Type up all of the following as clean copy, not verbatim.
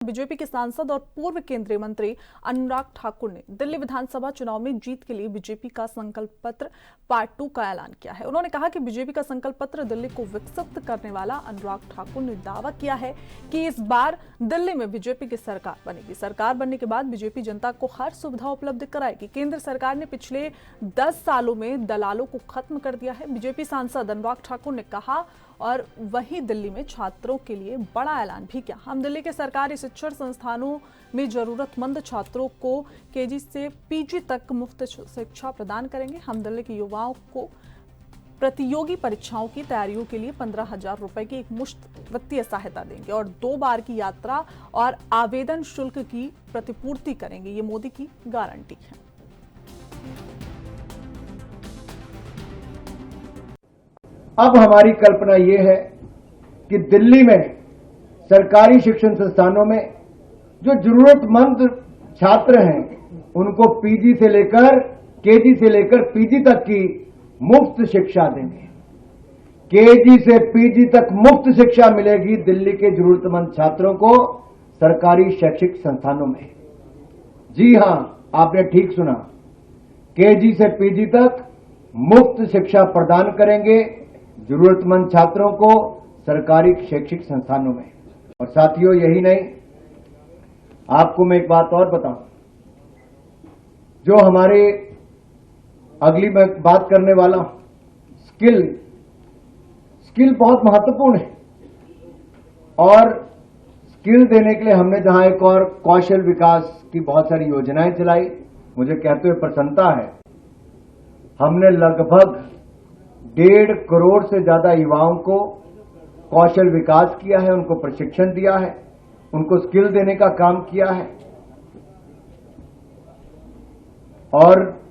BJP के सांसद और पूर्व केंद्रीय मंत्री अनुराग ठाकुर ने दिल्ली विधानसभा चुनाव में जीत के लिए बीजेपी का संकल्प पत्र पार्ट 2 का ऐलान किया है। उन्होंने कहा कि बीजेपी का संकल्प पत्र दिल्ली को विकसित करने वाला अनुराग ठाकुर ने दावा किया है कि इस बार दिल्ली में बीजेपी की सरकार बनेगी। सरकार बनने के बाद बीजेपी जनता को हर सुविधा उपलब्ध कराएगी। केंद्र सरकार ने पिछले 10 सालों में दलालों को खत्म कर दिया है, बीजेपी सांसद अनुराग ठाकुर ने कहा। और वहीं दिल्ली में छात्रों के लिए बड़ा ऐलान भी किया। हम दिल्ली के सरकारी शिक्षण संस्थानों में जरूरतमंद छात्रों को केजी से पीजी तक मुफ्त शिक्षा प्रदान करेंगे। हम दिल्ली के युवाओं को प्रतियोगी परीक्षाओं की तैयारियों के लिए 15,000 रुपए की एक मुश्त वित्तीय सहायता देंगे और 2 बार की यात्रा और आवेदन शुल्क की प्रतिपूर्ति करेंगे। ये मोदी की गारंटी है। अब हमारी कल्पना ये है कि दिल्ली में सरकारी शिक्षण संस्थानों में जो जरूरतमंद छात्र हैं उनको पीजी से लेकर केजी से लेकर पीजी तक की मुफ्त शिक्षा देंगे। केजी से पीजी तक मुफ्त शिक्षा मिलेगी दिल्ली के जरूरतमंद छात्रों को सरकारी शैक्षिक संस्थानों में। जी हां, आपने ठीक सुना, केजी से पीजी तक मुफ्त शिक्षा प्रदान करेंगे जरूरतमंद छात्रों को सरकारी शैक्षिक संस्थानों में। और साथियों, यही नहीं, आपको मैं एक बात और बताऊं, जो हमारे अगली मैं बात करने वाला स्किल बहुत महत्वपूर्ण है। और स्किल देने के लिए हमने जहां एक और कौशल विकास की बहुत सारी योजनाएं चलाई, मुझे कहते हुए प्रसन्नता है। हमने लगभग 1.5 करोड़ से ज्यादा युवाओं को कौशल विकास किया है, उनको प्रशिक्षण दिया है, उनको स्किल देने का काम किया है। और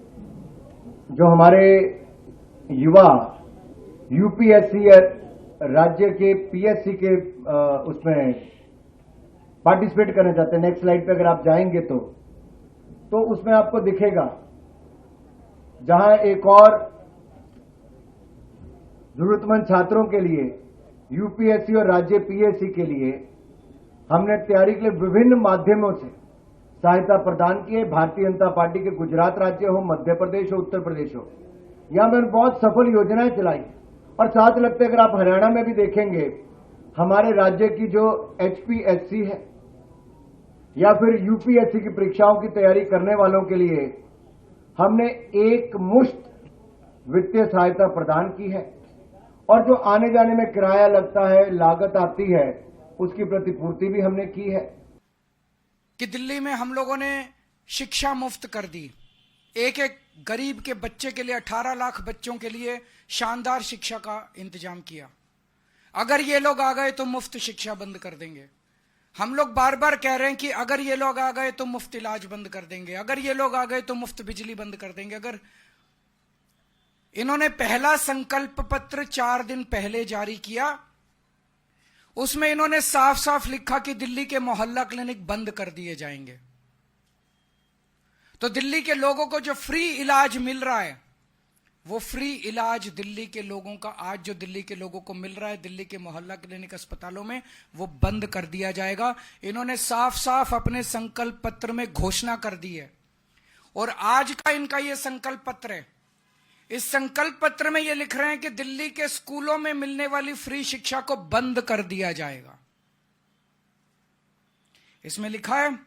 जो हमारे युवा यूपीएससी राज्य के पीएससी के उसमें पार्टिसिपेट करना चाहते हैं, नेक्स्ट स्लाइड पे अगर आप जाएंगे तो उसमें आपको दिखेगा, जहां एक और जरूरतमंद छात्रों के लिए यूपीएससी और राज्य पीएससी के लिए हमने तैयारी के लिए विभिन्न माध्यमों से सहायता प्रदान की है। भारतीय जनता पार्टी के गुजरात राज्य हो, मध्य प्रदेश हो, उत्तर प्रदेश हो, यहां मैंने बहुत सफल योजनाएं चलाई। और साथ लगते अगर आप हरियाणा में भी देखेंगे, हमारे राज्य की जो एचपीएससी है या फिर यूपीएससी की परीक्षाओं की तैयारी करने वालों के लिए हमने एक मुश्त वित्तीय सहायता प्रदान की है। और जो आने जाने में किराया लगता है, लागत आती है, उसकी प्रतिपूर्ति भी हमने की है। कि दिल्ली में हम लोगों ने शिक्षा मुफ्त कर दी। एक एक गरीब के बच्चे के लिए 18 लाख बच्चों के लिए शानदार शिक्षा का इंतजाम किया। अगर ये लोग आ गए तो मुफ्त शिक्षा बंद कर देंगे। हम लोग बार बार कह रहे हैं कि अगर ये लोग आ गए तो मुफ्त इलाज बंद कर देंगे, अगर ये लोग आ गए तो मुफ्त बिजली बंद कर देंगे। अगर इन्होंने पहला संकल्प पत्र 4 दिन पहले जारी किया, उसमें इन्होंने साफ साफ लिखा कि दिल्ली के मोहल्ला क्लिनिक बंद कर दिए जाएंगे। तो दिल्ली के लोगों को जो फ्री इलाज मिल रहा है, वो फ्री इलाज दिल्ली के लोगों का आज जो दिल्ली के लोगों को मिल रहा है दिल्ली के मोहल्ला क्लिनिक अस्पतालों में, वो बंद कर दिया जाएगा। इन्होंने साफ साफ अपने संकल्प पत्र में घोषणा कर दी है। और आज का इनका ये संकल्प पत्र है। इस संकल्प पत्र में ये लिख रहे हैं कि दिल्ली के स्कूलों में मिलने वाली फ्री शिक्षा को बंद कर दिया जाएगा। इसमें लिखा है,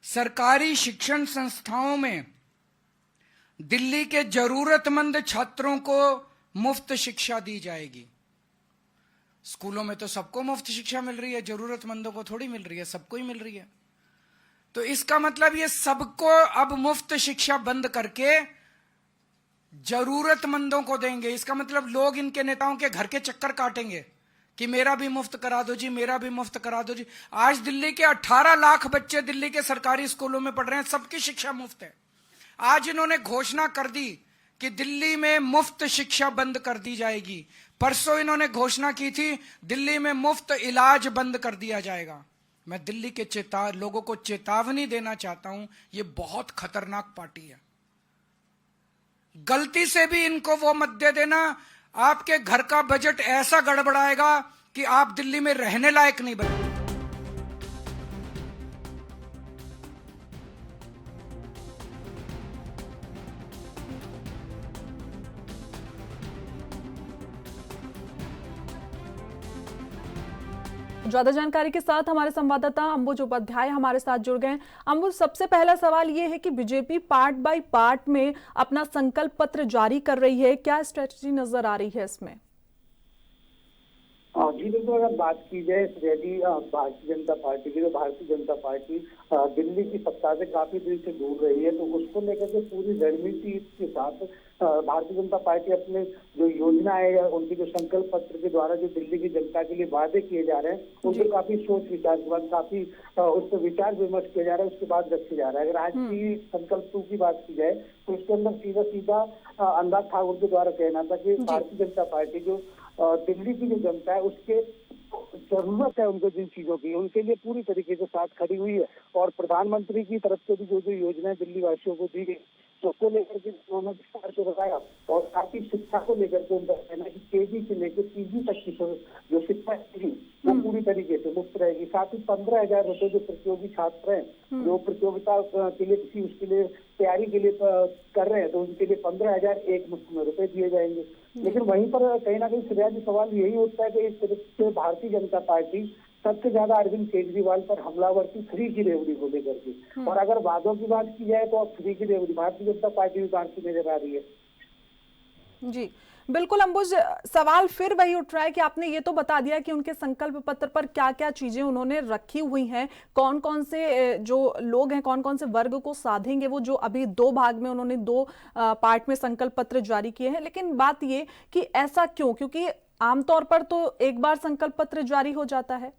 सरकारी शिक्षण संस्थाओं में दिल्ली के जरूरतमंद छात्रों को मुफ्त शिक्षा दी जाएगी। स्कूलों में तो सबको मुफ्त शिक्षा मिल रही है, जरूरतमंदों को थोड़ी मिल रही है, सबको ही मिल रही है। तो इसका मतलब ये सबको अब मुफ्त शिक्षा बंद करके जरूरतमंदों को देंगे। इसका मतलब लोग इनके नेताओं के घर के चक्कर काटेंगे कि मेरा भी मुफ्त करा दो जी, मेरा भी मुफ्त करा दो जी। आज दिल्ली के 18 लाख बच्चे दिल्ली के सरकारी स्कूलों में पढ़ रहे हैं, सबकी शिक्षा मुफ्त है। आज इन्होंने घोषणा कर दी कि दिल्ली में मुफ्त शिक्षा बंद कर दी जाएगी। परसों इन्होंने घोषणा की थी दिल्ली में मुफ्त इलाज बंद कर दिया जाएगा। मैं दिल्ली के लोगों को चेतावनी देना चाहता हूं, यह बहुत खतरनाक पार्टी है। गलती से भी इनको वो मत दे देना, आपके घर का बजट ऐसा गड़बड़ाएगा कि आप दिल्ली में रहने लायक नहीं बने। ज्यादा जानकारी के साथ हमारे संवाददाता अंबुज उपाध्याय हमारे साथ जुड़ गए हैं। अंबुज, सबसे पहला सवाल ये है कि बीजेपी पार्ट बाय पार्ट में अपना संकल्प पत्र जारी कर रही है, क्या स्ट्रेटजी नजर आ रही है इसमें? जी बिल्कुल, अगर बात की जाए यदि भारतीय जनता पार्टी की, तो भारतीय जनता पार्टी दिल्ली की सत्ता से काफी दिन से दूर रही है, तो उसको लेकर के पूरी रणनीति के साथ भारतीय जनता पार्टी अपने जो योजना है या उनकी जो संकल्प पत्र के द्वारा जो दिल्ली की जनता के लिए वादे किए जा रहे हैं, उनको काफी सोच विचार के बाद काफी उस पर विचार विमर्श किया जा रहा है, उसके बाद रखे जा रहा है। अगर आज की संकल्प 2 की बात की जाए तो उसके अंदर सीधा सीधा अनुराग ठाकुर के द्वारा कहना था कि भारतीय जनता पार्टी जो दिल्ली की जो जनता है उसके जरूरत है, उनको जिन चीजों की, उनके लिए पूरी तरीके से साथ खड़ी हुई है। और प्रधानमंत्री की तरफ से भी जो जो योजनाएं दिल्ली वासियों को दी गई उसको लेकर के उन्होंने विस्तार से बताया। और साथ ही शिक्षा को लेकर के उनका कहना है कि केजी से लेकर पीजी तक की जो शिक्षा है वो पूरी तरीके से मुफ्त रहेगी। साथ ही 15,000 रुपए जो प्रतियोगी छात्र हैं जो प्रतियोगिता के लिए किसी उसके लिए तैयारी के लिए कर रहे हैं, तो उनके लिए 15,000 एक मुश्त में रुपए दिए जाएंगे। लेकिन वहीं पर कहीं ना कहीं फिर सवाल यही उठता है कि इस तरफ से भारतीय जनता पार्टी सबसे ज्यादा अरविंद केजरीवाल पर हमलावर थी फ्री की रेवड़ी को लेकर के। और अगर वादों की बात की जाए तो अब फ्री की रेवड़ी भारतीय जनता पार्टी भी बांटती नजर आ रही है। जी बिल्कुल अंबुज, सवाल फिर वही उठ रहा है कि आपने ये तो बता दिया कि उनके संकल्प पत्र पर क्या क्या चीजें उन्होंने रखी हुई हैं, कौन कौन से जो लोग हैं, कौन कौन से वर्ग को साधेंगे, वो जो अभी 2 भाग में उन्होंने 2 पार्ट में संकल्प पत्र जारी किए हैं। लेकिन बात ये कि ऐसा क्यों, क्योंकि आमतौर पर तो एक बार संकल्प पत्र जारी हो जाता है।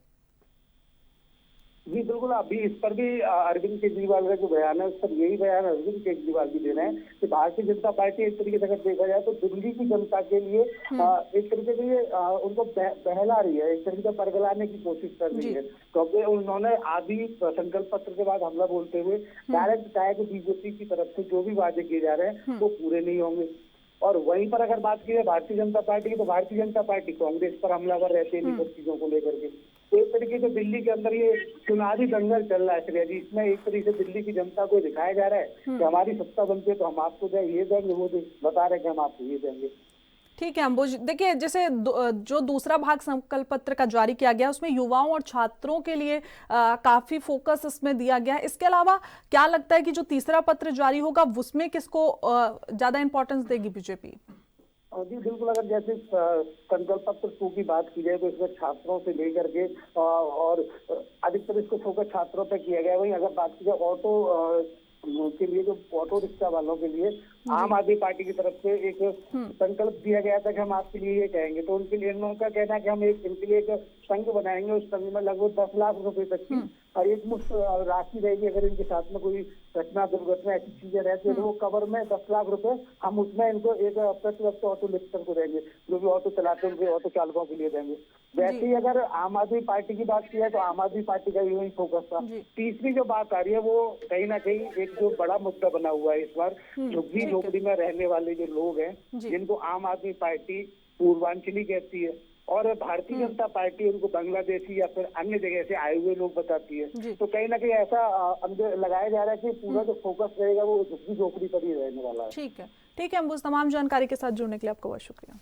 जी बिल्कुल, अभी इस पर भी अरविंद केजरीवाल का जो बयान है उस पर यही बयान अरविंद केजरीवाल भी दे रहे हैं कि भारतीय जनता पार्टी एक तरीके से अगर देखा जाए तो दिल्ली की जनता के लिए एक तरीके से उनको बहला रही है, एक तरीके से परगलाने की कोशिश कर रही है। क्योंकि उन्होंने आदि संकल्प पत्र के बाद हमला बोलते हुए डायरेक्ट कहा कि बीजेपी की तरफ से जो भी वादे किए जा रहे हैं वो पूरे नहीं होंगे। और वहीं पर अगर बात की जाए भारतीय जनता पार्टी की, तो भारतीय जनता पार्टी कांग्रेस पर हमलावर रहते हैं इन सब चीजों को लेकर के। एक तरीके से दिल्ली के अंदर ये चुनावी दंगल चल रहा है श्रेया जी। इसमें एक तरीके से दिल्ली की जनता को दिखाया जा रहा है कि हमारी सत्ता बनती है तो हम आपको ये देंगे, वो बता रहे हैं कि हम आपको ये देंगे। ठीक है अंबुज, देखिए जैसे जो दूसरा भाग संकल्प पत्र का जारी किया गया उसमें युवाओं और छात्रों के लिए काफी फोकस इसमें दिया गया है। इसके अलावा क्या लगता है कि जो तीसरा पत्र जारी होगा उसमें किसको ज्यादा इंपॉर्टेंस देगी बीजेपी? जी बिल्कुल, अगर जैसे संकल्प पत्र 2 की बात की जाए तो इसमें छात्रों से लेकर के और अधिकतर इसको फोकस छात्रों पर किया गया। वही अगर बात की जाए ऑटो के लिए, जो ऑटो रिक्शा वालों के लिए आम आदमी पार्टी की तरफ से एक संकल्प दिया गया था कि हम आपके लिए ये कहेंगे, तो उनके लिए उनका कहना है कि हम इनके लिए एक संघ बनाएंगे, उस संघ में लगभग 10 लाख रुपए तक की एक मुफ्त राशि रहेगी। अगर इनके साथ में कोई घटना दुर्घटना ऐसी चीजें रहती है तो वो कवर में 10 लाख रुपए हम उसमें इनको एक प्रति वक्त ऑटो रिक्शा को देंगे, जो भी ऑटो चलाते हैं उनके ऑटो चालकों के लिए देंगे। वैसे ही अगर आम आदमी पार्टी की बात की जाए तो आम आदमी पार्टी का यही फोकस था। तीसरी जो बात आ रही है वो कहीं ना कहीं एक जो बड़ा मुद्दा बना हुआ है इस बार, झुग्गी झोपड़ी में रहने वाले जो लोग हैं जिनको आम आदमी पार्टी पूर्वांचली कहती है और भारतीय जनता पार्टी उनको बांग्लादेशी या फिर अन्य जगह से आए हुए लोग बताती है। तो कहीं ना कहीं ऐसा अंदर लगाया जा रहा है कि पूरा जो फोकस रहेगा वो झुग्गी झोपड़ी पर ही रहने वाला है। ठीक है अंबुज, तमाम जानकारी के साथ जुड़ने के लिए आपका बहुत शुक्रिया।